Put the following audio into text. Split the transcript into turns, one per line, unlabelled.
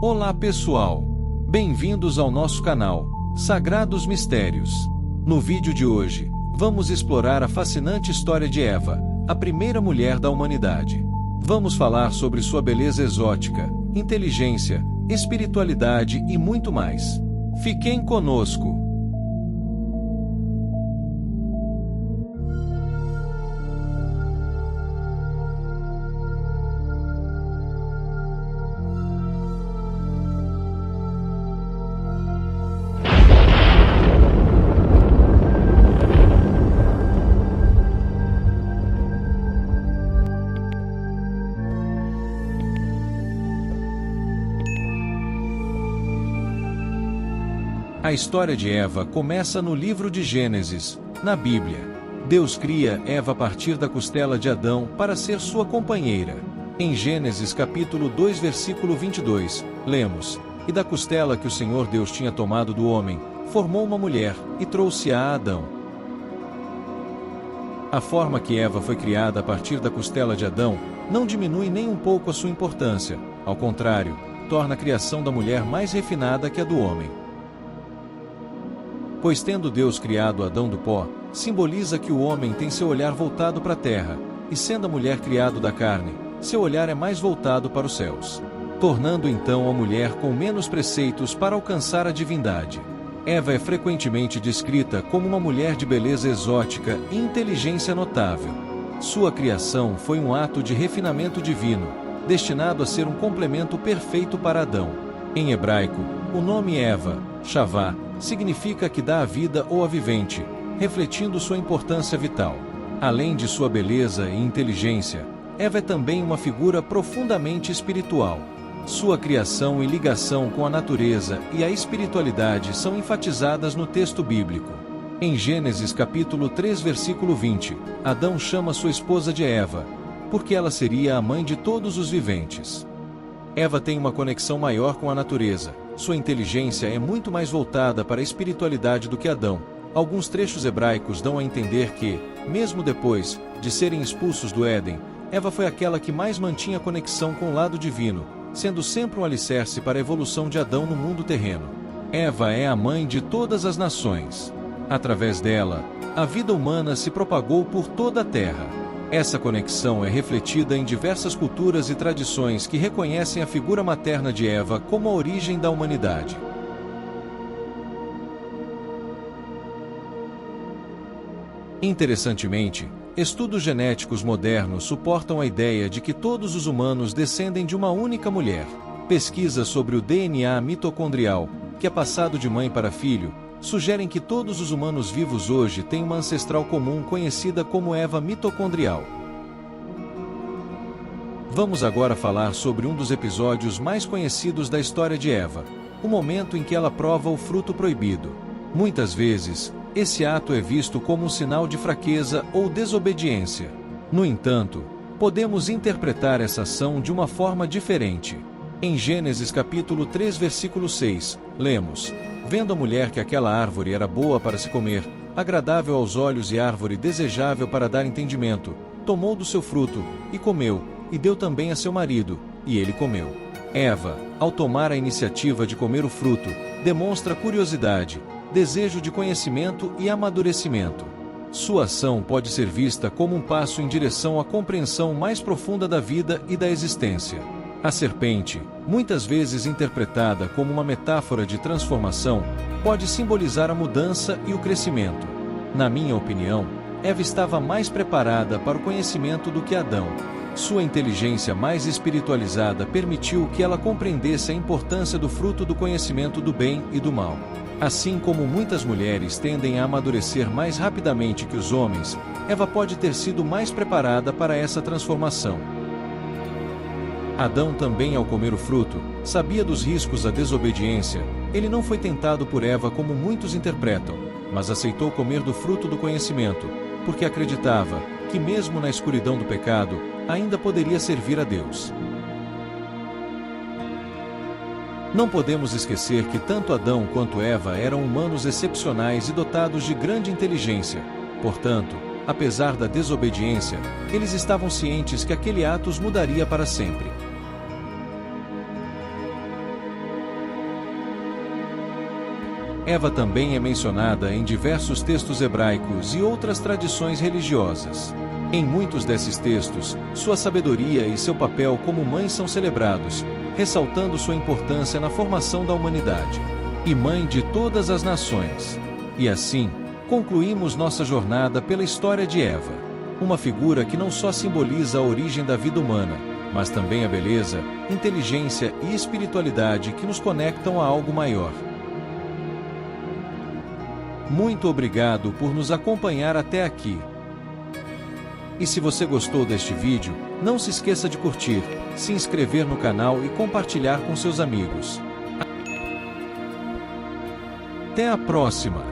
Olá pessoal! Bem-vindos ao nosso canal, Sagrados Mistérios. No vídeo de hoje, vamos explorar a fascinante história de Eva, a primeira mulher da humanidade. Vamos falar sobre sua beleza exótica, inteligência, espiritualidade e muito mais. Fiquem conosco! A história de Eva começa no livro de Gênesis, na Bíblia. Deus cria Eva a partir da costela de Adão para ser sua companheira. Em Gênesis capítulo 2 versículo 22, lemos: "E da costela que o Senhor Deus tinha tomado do homem, formou uma mulher, e trouxe-a a Adão." A forma que Eva foi criada a partir da costela de Adão não diminui nem um pouco a sua importância, ao contrário, torna a criação da mulher mais refinada que a do homem. Pois tendo Deus criado Adão do pó, simboliza que o homem tem seu olhar voltado para a terra, e sendo a mulher criado da carne, seu olhar é mais voltado para os céus, tornando então a mulher com menos preceitos para alcançar a divindade. Eva é frequentemente descrita como uma mulher de beleza exótica e inteligência notável. Sua criação foi um ato de refinamento divino, destinado a ser um complemento perfeito para Adão. Em hebraico, o nome Eva, Shavá, significa que dá a vida ou a vivente, refletindo sua importância vital. Além de sua beleza e inteligência, Eva é também uma figura profundamente espiritual. Sua criação e ligação com a natureza e a espiritualidade são enfatizadas no texto bíblico. Em Gênesis capítulo 3 versículo 20, Adão chama sua esposa de Eva, porque ela seria a mãe de todos os viventes. Eva tem uma conexão maior com a natureza. Sua inteligência é muito mais voltada para a espiritualidade do que Adão. Alguns trechos hebraicos dão a entender que, mesmo depois de serem expulsos do Éden, Eva foi aquela que mais mantinha conexão com o lado divino, sendo sempre um alicerce para a evolução de Adão no mundo terreno. Eva é a mãe de todas as nações. Através dela, a vida humana se propagou por toda a terra. Essa conexão é refletida em diversas culturas e tradições que reconhecem a figura materna de Eva como a origem da humanidade. Interessantemente, estudos genéticos modernos suportam a ideia de que todos os humanos descendem de uma única mulher. Pesquisas sobre o DNA mitocondrial, que é passado de mãe para filho, sugerem que todos os humanos vivos hoje têm uma ancestral comum conhecida como Eva mitocondrial. Vamos agora falar sobre um dos episódios mais conhecidos da história de Eva, o momento em que ela prova o fruto proibido. Muitas vezes, esse ato é visto como um sinal de fraqueza ou desobediência. No entanto, podemos interpretar essa ação de uma forma diferente. Em Gênesis capítulo 3 versículo 6, lemos: "Vendo a mulher que aquela árvore era boa para se comer, agradável aos olhos e árvore desejável para dar entendimento, tomou do seu fruto, e comeu, e deu também a seu marido, e ele comeu." Eva, ao tomar a iniciativa de comer o fruto, demonstra curiosidade, desejo de conhecimento e amadurecimento. Sua ação pode ser vista como um passo em direção à compreensão mais profunda da vida e da existência. A serpente, muitas vezes interpretada como uma metáfora de transformação, pode simbolizar a mudança e o crescimento. Na minha opinião, Eva estava mais preparada para o conhecimento do que Adão. Sua inteligência mais espiritualizada permitiu que ela compreendesse a importância do fruto do conhecimento do bem e do mal. Assim como muitas mulheres tendem a amadurecer mais rapidamente que os homens, Eva pode ter sido mais preparada para essa transformação. Adão também, ao comer o fruto, sabia dos riscos da desobediência. Ele não foi tentado por Eva como muitos interpretam, mas aceitou comer do fruto do conhecimento, porque acreditava que mesmo na escuridão do pecado, ainda poderia servir a Deus. Não podemos esquecer que tanto Adão quanto Eva eram humanos excepcionais e dotados de grande inteligência. Portanto, apesar da desobediência, eles estavam cientes que aquele ato os mudaria para sempre. Eva também é mencionada em diversos textos hebraicos e outras tradições religiosas. Em muitos desses textos, sua sabedoria e seu papel como mãe são celebrados, ressaltando sua importância na formação da humanidade. E mãe de todas as nações. E assim, concluímos nossa jornada pela história de Eva, uma figura que não só simboliza a origem da vida humana, mas também a beleza, inteligência e espiritualidade que nos conectam a algo maior. Muito obrigado por nos acompanhar até aqui. E se você gostou deste vídeo, não se esqueça de curtir, se inscrever no canal e compartilhar com seus amigos. Até a próxima!